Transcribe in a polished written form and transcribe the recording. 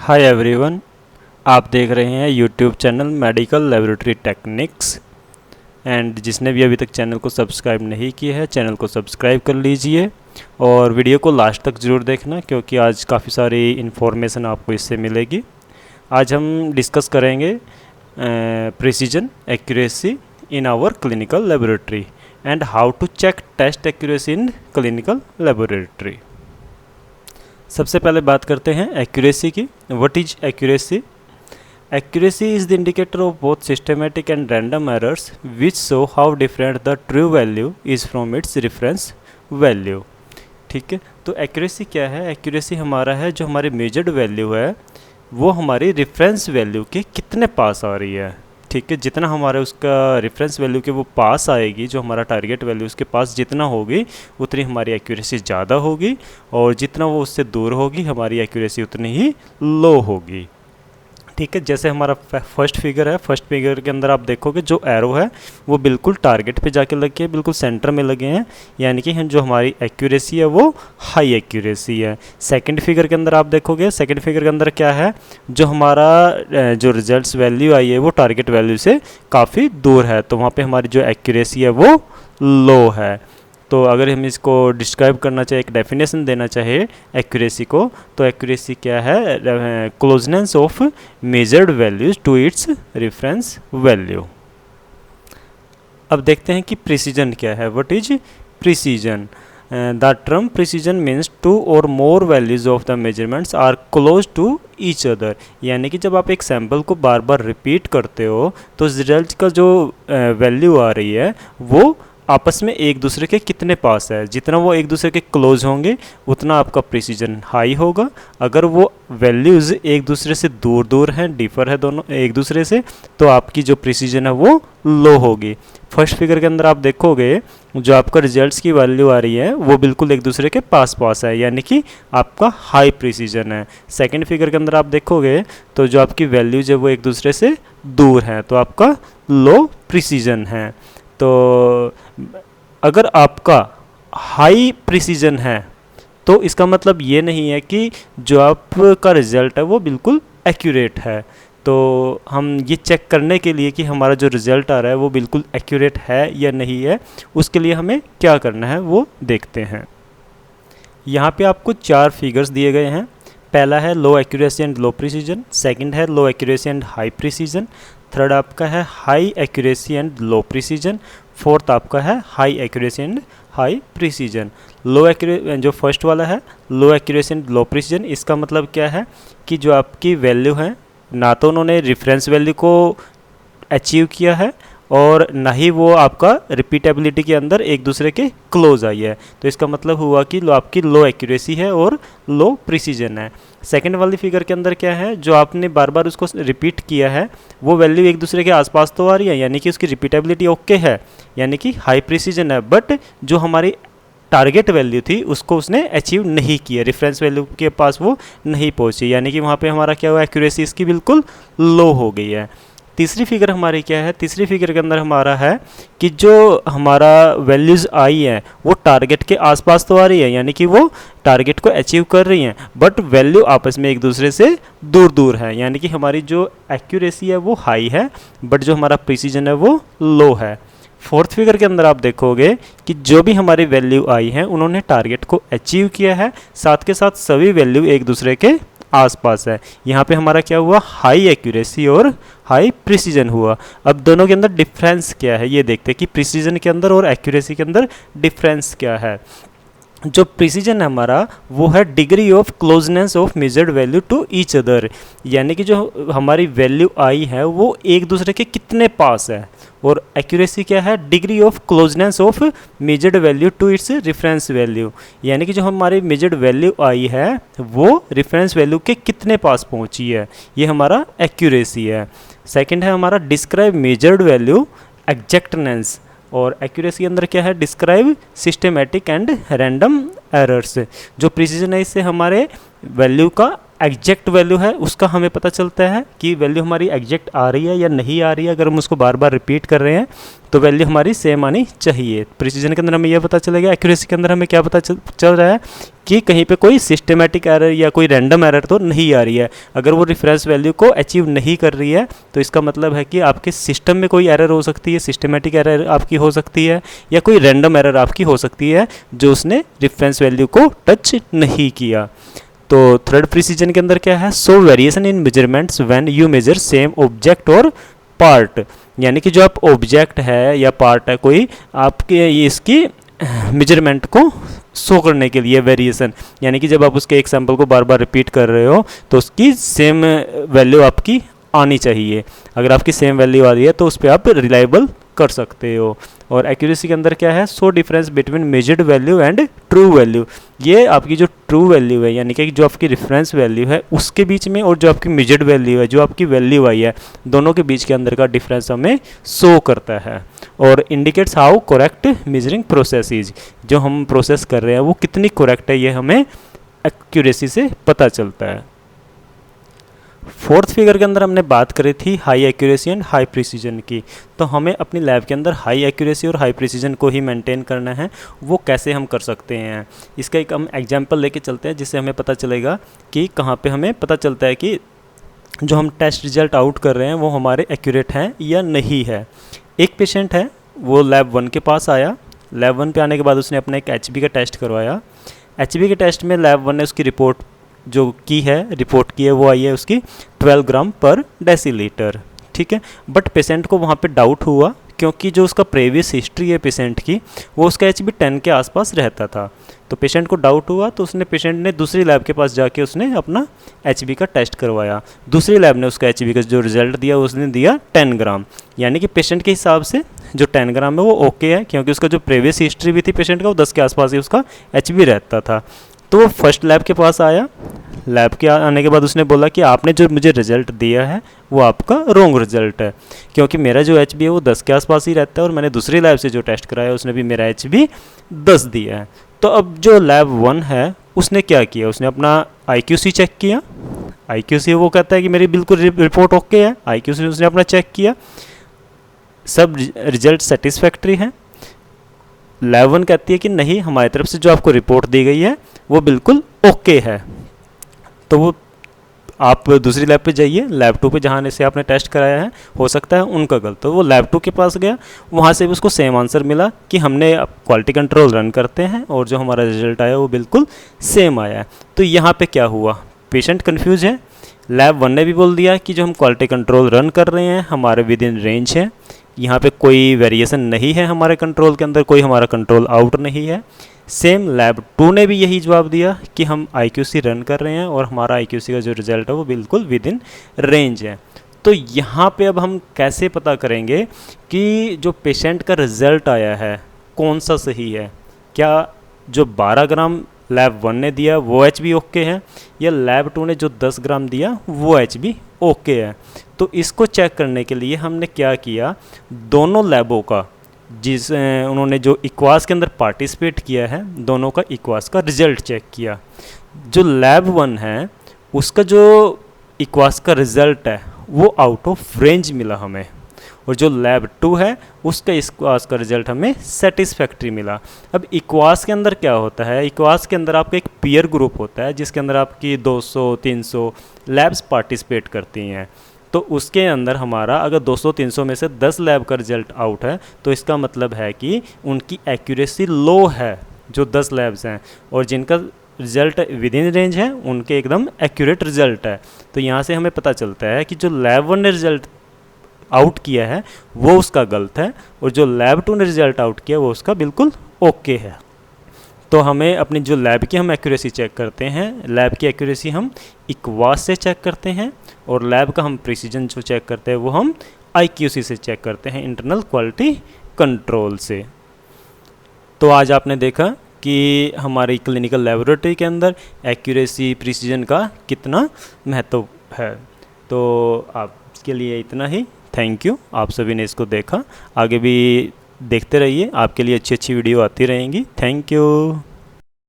Hi everyone, आप देख रहे हैं YouTube channel medical laboratory techniques. And जिसने भी अभी तक चैनल को सब्सक्राइब नहीं किया है, चैनल को सब्सक्राइब कर लीजिए और वीडियो को लास्ट तक ज़रूर देखना, क्योंकि आज काफ़ी सारी इन्फॉर्मेशन आपको इससे मिलेगी। आज हम डिस्कस करेंगे precision accuracy in our clinical laboratory and how to check test accuracy in clinical laboratory. सबसे पहले बात करते हैं एक्यूरेसी की। What is accuracy? Accuracy is the indicator of both systematic and random errors which show how different the true value is from its reference value. ठीक है, तो accuracy क्या है? एक्यूरेसी हमारा है जो हमारी मेजर्ड वैल्यू है वो हमारी रेफरेंस वैल्यू के कितने पास आ रही है। ठीक है, जितना हमारे उसका रेफरेंस वैल्यू के वो पास आएगी, जो हमारा टारगेट वैल्यू उसके पास जितना होगी उतनी हमारी एक्यूरेसी ज़्यादा होगी, और जितना वो उससे दूर होगी हमारी एक्यूरेसी उतनी ही लो होगी। ठीक है, जैसे हमारा फर्स्ट फिगर है, फर्स्ट फिगर के अंदर आप देखोगे जो एरो है वो बिल्कुल टारगेट पे जाके लगे हैं, बिल्कुल सेंटर में लगे हैं, यानी कि जो हमारी एक्यूरेसी है वो हाई एक्यूरेसी है। सेकंड फिगर के अंदर आप देखोगे, सेकंड फिगर के अंदर क्या है, जो हमारा जो रिजल्ट्स वैल्यू आई है वो टारगेट वैल्यू से काफ़ी दूर है, तो वहाँ पर हमारी जो एक्यूरेसी है वो लो है। तो अगर हम इसको डिस्क्राइब करना चाहे, एक डेफिनेशन देना चाहे एक्यूरेसी को, तो एक्यूरेसी क्या है? Closeness of measured values to its reference value. अब देखते हैं कि प्रिसीजन क्या है। What is precision? The term precision means two or more values of the measurements are close to each other, यानी कि जब आप एक सैम्पल को बार बार रिपीट करते हो तो रिजल्ट का जो वैल्यू आ रही है वो आपस में एक दूसरे के कितने पास है। जितना वो एक दूसरे के क्लोज होंगे उतना आपका प्रिसीजन हाई होगा। अगर वो वैल्यूज़ एक दूसरे से दूर दूर हैं, डिफर है दोनों एक दूसरे से, तो आपकी जो प्रिसीजन है वो लो होगी। फर्स्ट फिगर के अंदर आप देखोगे जो आपका रिजल्ट्स की वैल्यू आ रही है वो बिल्कुल एक दूसरे के पास पास है, यानी कि आपका हाई प्रिसीजन है। सेकंड फिगर के अंदर आप देखोगे तो जो आपकी वैल्यूज है वो एक दूसरे से दूर हैं, तो आपका लो प्रिसीजन है। तो अगर आपका हाई प्रिसीजन है तो इसका मतलब ये नहीं है कि जो आपका रिज़ल्ट है वो बिल्कुल एक्यूरेट है। तो हम ये चेक करने के लिए कि हमारा जो रिज़ल्ट आ रहा है वो बिल्कुल एक्यूरेट है या नहीं है, उसके लिए हमें क्या करना है वो देखते हैं। यहाँ पे आपको 4 फिगर्स दिए गए हैं। पहला है low accuracy and low precision, second है low accuracy and high precision, third आपका है high accuracy and low precision, fourth आपका है high accuracy and high precision. जो फर्स्ट वाला है low accuracy and low precision, इसका मतलब क्या है कि जो आपकी वैल्यू है ना तो उन्होंने रेफरेंस वैल्यू को अचीव किया है और ना ही वो आपका रिपीटेबिलिटी के अंदर एक दूसरे के क्लोज आई है, तो इसका मतलब हुआ कि आपकी लो एक्यूरेसी है और लो प्रिसीजन है। सेकंड वाली फिगर के अंदर क्या है, जो आपने बार बार उसको रिपीट किया है वो वैल्यू एक दूसरे के आसपास तो आ रही है, यानी कि उसकी रिपीटेबिलिटी ओके है, यानी कि हाई प्रिसीजन है, बट जो हमारी टारगेट वैल्यू थी उसको उसने अचीव नहीं किया, रेफरेंस वैल्यू के पास वो नहीं पहुंची, यानी कि वहाँ पे हमारा क्या हुआ, एक्यूरेसी इसकी बिल्कुल लो हो गई है। तीसरी फिगर हमारी क्या है? तीसरी फिगर के अंदर हमारा है कि जो हमारा वैल्यूज़ आई है वो टारगेट के आसपास तो आ रही है, यानी कि वो टारगेट को अचीव कर रही हैं, बट वैल्यू आपस में एक दूसरे से दूर दूर है, यानी कि हमारी जो एक्यूरेसी है वो हाई है बट जो हमारा प्रिसीजन है वो लो है। फोर्थ फिगर के अंदर आप देखोगे कि जो भी हमारी वैल्यू आई है उन्होंने टारगेट को अचीव किया है, साथ के साथ सभी वैल्यू एक दूसरे के आसपास है। यहाँ पे हमारा क्या हुआ, हाई एक्यूरेसी और हाई प्रिसीजन हुआ। अब दोनों के अंदर डिफरेंस क्या है ये देखते हैं कि प्रिसीजन के अंदर और एक्यूरेसी के अंदर डिफरेंस क्या है। जो प्रिसीजन है हमारा वो है degree of closeness of measured value to each other, यानी कि जो हमारी वैल्यू आई है वो एक दूसरे के कितने पास है, और एक्यूरेसी क्या है, degree of closeness of measured value to its reference value, यानी कि जो हमारी मेजर्ड वैल्यू आई है वो रेफरेंस वैल्यू के कितने पास पहुंची है, ये हमारा एक्यूरेसी है। सेकंड है हमारा डिस्क्राइब मेजर्ड वैल्यू एग्जैक्टनेस, और एक्यूरेसी के अंदर क्या है, describe systematic and random errors. जो प्रिसीजन है इससे हमारे वैल्यू का एग्जैक्ट वैल्यू है उसका हमें पता चलता है कि वैल्यू हमारी एग्जैक्ट आ रही है या नहीं आ रही है। अगर हम उसको बार बार रिपीट कर रहे हैं तो वैल्यू हमारी सेम आनी चाहिए। प्रिसीजन के अंदर हमें यह पता चलेगा। एक्यूरेसी के अंदर हमें क्या पता चल रहा है कि कहीं पे कोई सिस्टमेटिक एरर या कोई रैंडम एरर तो नहीं आ रही है। अगर वो रेफरेंस वैल्यू को अचीव नहीं कर रही है तो इसका मतलब है कि आपके सिस्टम में कोई एरर हो सकती है, सिस्टमेटिक एरर आपकी हो सकती है या कोई रैंडम एरर आपकी हो सकती है जो उसने रेफरेंस वैल्यू को टच नहीं किया। तो थर्ड प्रिसीजन के अंदर क्या है, so variation in measurements when you measure same object और पार्ट, यानी कि जो आप ऑब्जेक्ट है या पार्ट है कोई, आपके इसकी मेजरमेंट को शो करने के लिए वेरिएशन, यानी कि जब आप उसके एक सैंपल को बार बार रिपीट कर रहे हो तो उसकी सेम वैल्यू आपकी आनी चाहिए। अगर आपकी सेम वैल्यू आ रही है तो उस पर आप रिलायबल कर सकते हो। और एक्यूरेसी के अंदर क्या है, so difference between measured value and true value, ये आपकी जो ट्रू वैल्यू है यानी कि जो आपकी रेफरेंस वैल्यू है उसके बीच में और जो आपकी मेजर्ड वैल्यू है जो आपकी वैल्यू आई है दोनों के बीच के अंदर का डिफरेंस हमें शो करता है और indicates how correct measuring process is, जो हम प्रोसेस कर रहे हैं वो कितनी करेक्ट है ये हमें एक्यूरेसी से पता चलता है। फोर्थ फिगर के अंदर हमने बात करी थी high accuracy and high precision की। तो हमें अपनी लैब के अंदर हाई एक्यूरेसी और हाई प्रिसीजन को ही मेंटेन करना है। वो कैसे हम कर सकते हैं, इसका एक हम एग्जांपल लेके चलते हैं जिससे हमें पता चलेगा कि कहाँ पे हमें पता चलता है कि जो हम टेस्ट रिजल्ट आउट कर रहे हैं वो हमारे एक्यूरेट हैं या नहीं है। एक पेशेंट है, वो लैब 1 के पास आया। लैब 1 पे आने के बाद उसने अपना एक HB का टेस्ट करवाया। HB के टेस्ट में लैब 1 ने उसकी रिपोर्ट जो की है, रिपोर्ट की है, वो आई है उसकी 12 ग्राम पर डेसीलीटर, ठीक है। बट पेशेंट को वहाँ पे डाउट हुआ क्योंकि जो उसका प्रीवियस हिस्ट्री है पेशेंट की वो उसका HB 10 के आसपास रहता था। तो पेशेंट को डाउट हुआ तो पेशेंट ने दूसरी लैब के पास जाके उसने अपना HB का टेस्ट करवाया। दूसरी लैब ने उसका HB का जो रिजल्ट दिया उसने दिया 10 ग्राम, यानी कि पेशेंट के हिसाब से जो 10 ग्राम है वो ओके है क्योंकि उसका जो प्रीवियस हिस्ट्री भी थी पेशेंट का वो 10 के आसपास ही उसका HB रहता था। तो वो फर्स्ट लैब के पास आया। लैब के आने के बाद उसने बोला कि आपने जो मुझे रिजल्ट दिया है वो आपका रॉन्ग रिजल्ट है क्योंकि मेरा जो HB है वो 10 के आसपास ही रहता है और मैंने दूसरी लैब से जो टेस्ट कराया उसने भी मेरा HB 10 दिया है। तो अब जो लैब 1 है उसने क्या किया, उसने अपना IQC चेक किया। IQC वो कहता है कि मेरी बिल्कुल रिपोर्ट ओके है। IQC उसने अपना चेक किया, सब रिजल्ट सेटिस्फैक्ट्री है। लैब 1 कहती है कि नहीं, हमारी तरफ से जो आपको रिपोर्ट दी गई है वो बिल्कुल ओके है। तो वो आप दूसरी लैब पे जाइए, लैब 2 पे जहाँ से आपने टेस्ट कराया है हो सकता है उनका गलत। तो वो लैब 2 के पास गया, वहाँ से भी उसको सेम आंसर मिला कि हमने क्वालिटी कंट्रोल रन करते हैं और जो हमारा रिजल्ट आया वो बिल्कुल सेम आया है। तो यहाँ पे क्या हुआ, पेशेंट कन्फ्यूज है। लैब 1 ने भी बोल दिया कि जो हम क्वालिटी कंट्रोल रन कर रहे हैं हमारे विद इन रेंज है, यहाँ पे कोई वेरिएशन नहीं है हमारे कंट्रोल के अंदर, कोई हमारा कंट्रोल आउट नहीं है। सेम लैब 2 ने भी यही जवाब दिया कि हम IQC रन कर रहे हैं और हमारा IQC का जो रिज़ल्ट है वो बिल्कुल विद इन रेंज है। तो यहाँ पे अब हम कैसे पता करेंगे कि जो पेशेंट का रिज़ल्ट आया है कौन सा सही है, क्या जो 12 ग्राम लैब 1 ने दिया वो HB ओके है या लैब 2 ने जो 10 ग्राम दिया वो HB ओके है। तो इसको चेक करने के लिए हमने क्या किया, दोनों लैबों का उन्होंने जो इक्वास के अंदर पार्टिसिपेट किया है दोनों का इक्वास का रिजल्ट चेक किया। जो लैब 1 है उसका जो इक्वास का रिजल्ट है वो आउट ऑफ रेंज मिला हमें और जो लैब 2 है उसका इक्वास का रिजल्ट हमें सेटिस्फैक्ट्री मिला। अब इक्वास के अंदर क्या होता है, इक्वास के अंदर आपका एक पीयर ग्रुप होता है जिसके अंदर आपकी 200-300 लैब्स पार्टिसिपेट करती हैं। तो उसके अंदर हमारा अगर 200-300 में से 10 लैब का रिजल्ट आउट है तो इसका मतलब है कि उनकी एक्यूरेसी लो है जो 10 लैब्स हैं, और जिनका रिजल्ट विद इन रेंज है उनके एकदम एक्यूरेट रिजल्ट है। तो यहाँ से हमें पता चलता है कि जो लैब 1 ने रिजल्ट आउट किया है वो उसका गलत है और जो लैब 2 ने रिजल्ट आउट किया वो उसका बिल्कुल ओके है। तो हमें अपनी जो लैब की हम एक्यूरेसी चेक करते हैं, लैब की एक्यूरेसी हम इक्वास से चेक करते हैं और लैब का हम प्रिसीजन जो चेक करते हैं वो हम IQC से चेक करते हैं, इंटरनल क्वालिटी कंट्रोल से। तो आज आपने देखा कि हमारी क्लिनिकल लेबोरेटरी के अंदर एक्यूरेसी प्रिसीजन का कितना महत्व है। तो आपके लिए इतना ही, थैंक यू। आप सभी ने इसको देखा, आगे भी देखते रहिए, आपके लिए अच्छी अच्छी वीडियो आती रहेंगी। Thank you.